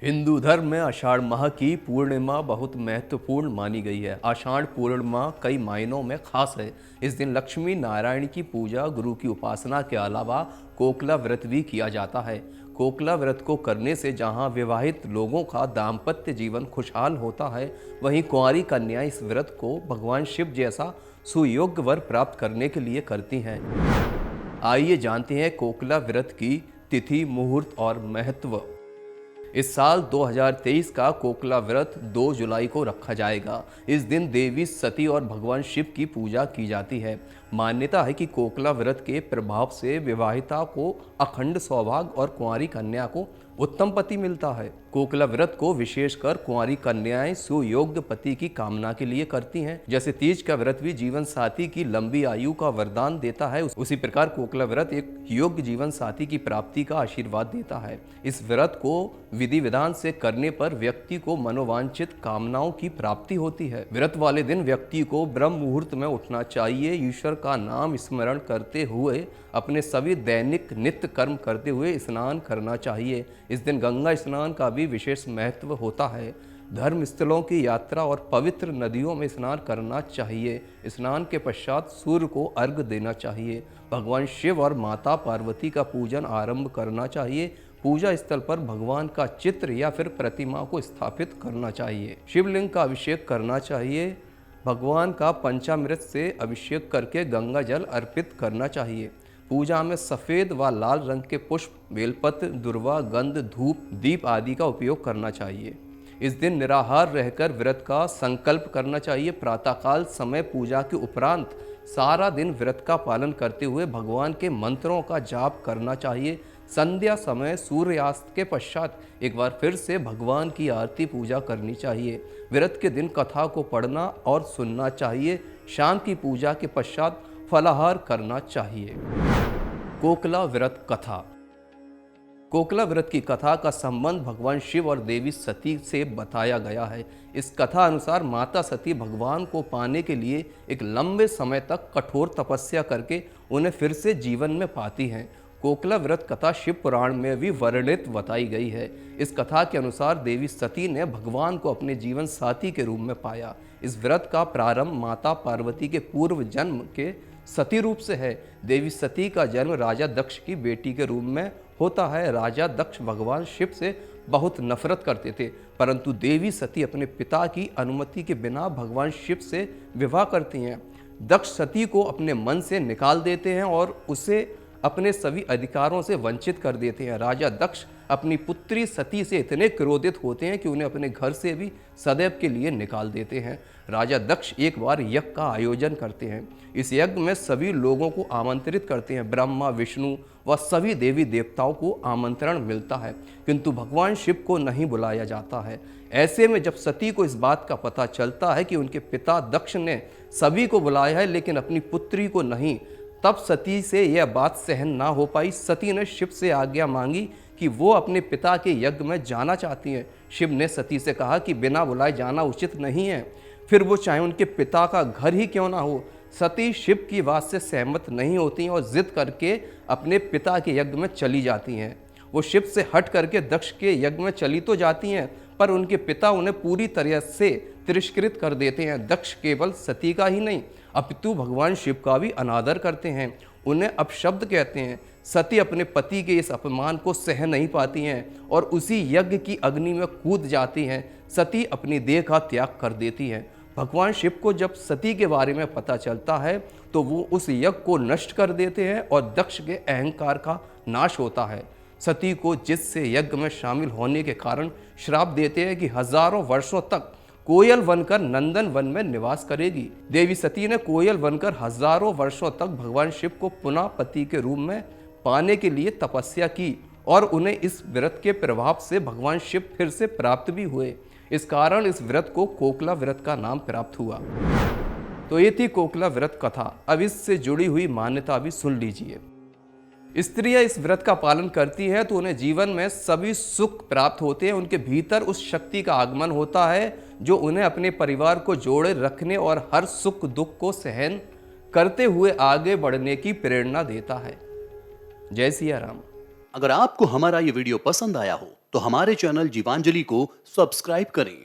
हिंदू धर्म में आषाढ़ माह की पूर्णिमा बहुत महत्वपूर्ण मानी गई है। आषाढ़ पूर्णिमा कई मायनों में खास है। इस दिन लक्ष्मी नारायण की पूजा, गुरु की उपासना के अलावा कोकला व्रत भी किया जाता है। कोकला व्रत को करने से जहां विवाहित लोगों का दाम्पत्य जीवन खुशहाल होता है, वहीं कुंवारी कन्याएं इस व्रत को भगवान शिव जैसा सुयोग्य वर प्राप्त करने के लिए करती हैं। आइए जानते हैं कोकला व्रत की तिथि, मुहूर्त और महत्व। इस साल 2023 का कोकला व्रत 2 जुलाई को रखा जाएगा। इस दिन देवी सती और भगवान शिव की पूजा की जाती है। मान्यता है कि कोकला व्रत के प्रभाव से विवाहिता को अखंड सौभाग्य और कुंवारी कन्या को उत्तम पति मिलता है। कोकला व्रत को विशेषकर कुंवारी कन्याएं सुयोग्य पति की कामना के लिए करती हैं। जैसे तीज का व्रत भी जीवन साथी की लंबी आयु का वरदान देता है, उसी प्रकार कोकला व्रत एक योग्य जीवन साथी की प्राप्ति का आशीर्वाद देता है। इस व्रत को विधि विधान से करने पर व्यक्ति को मनोवांछित कामनाओं की प्राप्ति होती है। व्रत वाले दिन व्यक्ति को ब्रह्म मुहूर्त में उठना चाहिए। ईश्वर का नाम स्मरण करते हुए अपने सभी दैनिक नित्य कर्म करते हुए स्नान करना चाहिए। इस दिन गंगा स्नान का भी विशेष महत्व होता है। धर्म स्थलों की यात्रा और पवित्र नदियों में स्नान करना चाहिए। स्नान के पश्चात सूर्य को अर्घ्य देना चाहिए। भगवान शिव और माता पार्वती का पूजन आरंभ करना चाहिए। पूजा स्थल पर भगवान का चित्र या फिर प्रतिमा को स्थापित करना चाहिए। शिवलिंग का अभिषेक करना चाहिए। भगवान का पंचामृत से अभिषेक करके गंगा जल अर्पित करना चाहिए। पूजा में सफ़ेद व लाल रंग के पुष्प, बेलपत्र, दुर्वा, गंध, धूप, दीप आदि का उपयोग करना चाहिए। इस दिन निराहार रहकर व्रत का संकल्प करना चाहिए। प्रातःकाल समय पूजा के उपरांत सारा दिन व्रत का पालन करते हुए भगवान के मंत्रों का जाप करना चाहिए। संध्या समय सूर्यास्त के पश्चात एक बार फिर से भगवान की आरती पूजा करनी चाहिए। व्रत के दिन कथा को पढ़ना और सुनना चाहिए। शाम की पूजा के पश्चात फलाहार करना चाहिए। कोकला व्रत कथा। कोकला व्रत की कथा का संबंध भगवान शिव और देवी सती से बताया गया है। इस कथा अनुसार माता सती भगवान को पाने के लिए एक लंबे समय तक कठोर तपस्या करके उन्हें फिर से जीवन में पाती हैं। कोकला व्रत कथा शिव पुराण में भी वर्णित बताई गई है। इस कथा के अनुसार देवी सती ने भगवान को अपने जीवन साथी के रूप में पाया। इस व्रत का प्रारंभ माता पार्वती के पूर्व जन्म के सती रूप से है। देवी सती का जन्म राजा दक्ष की बेटी के रूप में होता है। राजा दक्ष भगवान शिव से बहुत नफरत करते थे, परंतु देवी सती अपने पिता की अनुमति के बिना भगवान शिव से विवाह करती हैं। दक्ष सती को अपने मन से निकाल देते हैं और उसे अपने सभी अधिकारों से वंचित कर देते हैं। राजा दक्ष अपनी पुत्री सती से इतने क्रोधित होते हैं कि उन्हें अपने घर से भी सदैव के लिए निकाल देते हैं। राजा दक्ष एक बार यज्ञ का आयोजन करते हैं। इस यज्ञ में सभी लोगों को आमंत्रित करते हैं। ब्रह्मा, विष्णु व सभी देवी देवताओं को आमंत्रण मिलता है, किंतु भगवान शिव को नहीं बुलाया जाता है। ऐसे में जब सती को इस बात का पता चलता है कि उनके पिता दक्ष ने सभी को बुलाया है लेकिन अपनी पुत्री को नहीं, तब सती से यह बात सहन ना हो पाई। सती ने शिव से आज्ञा मांगी कि वो अपने पिता के यज्ञ में जाना चाहती हैं। शिव ने सती से कहा कि बिना बुलाए जाना उचित नहीं है, फिर वो चाहे उनके पिता का घर ही क्यों ना हो। सती शिव की बात से सहमत नहीं होती हैं और जिद करके अपने पिता के यज्ञ में चली जाती हैं। वो शिव से हट करके दक्ष के यज्ञ में चली तो जाती हैं, पर उनके पिता उन्हें पूरी तरह से तिरस्कृत कर देते हैं। दक्ष केवल सती का ही नहीं अपितु भगवान शिव का भी अनादर करते हैं, उन्हें अपशब्द कहते हैं। सती अपने पति के इस अपमान को सह नहीं पाती हैं और उसी यज्ञ की अग्नि में कूद जाती हैं। सती अपनी देह का त्याग कर देती हैं। भगवान शिव को जब सती के बारे में पता चलता है तो वो उस यज्ञ को नष्ट कर देते हैं और दक्ष के अहंकार का नाश होता है। सती को जिससे यज्ञ में शामिल होने के कारण श्राप देते हैं कि हजारों वर्षों तक कोयल बनकर नंदन वन में निवास करेगी। देवी सती ने कोयल बनकर हजारों वर्षों तक भगवान शिव को पुनः पति के रूप में पाने के लिए तपस्या की और उन्हें इस व्रत के प्रभाव से भगवान शिव फिर से प्राप्त भी हुए। इस कारण इस व्रत को कोकला व्रत का नाम प्राप्त हुआ। तो ये थी कोकला व्रत कथा। अब इससे जुड़ी हुई मान्यता भी सुन लीजिए। स्त्रियां इस व्रत का पालन करती हैं तो उन्हें जीवन में सभी सुख प्राप्त होते हैं। उनके भीतर उस शक्ति का आगमन होता है जो उन्हें अपने परिवार को जोड़े रखने और हर सुख दुख को सहन करते हुए आगे बढ़ने की प्रेरणा देता है। जय सिया राम। अगर आपको हमारा ये वीडियो पसंद आया हो तो हमारे चैनल जीवांजलि को सब्सक्राइब करें।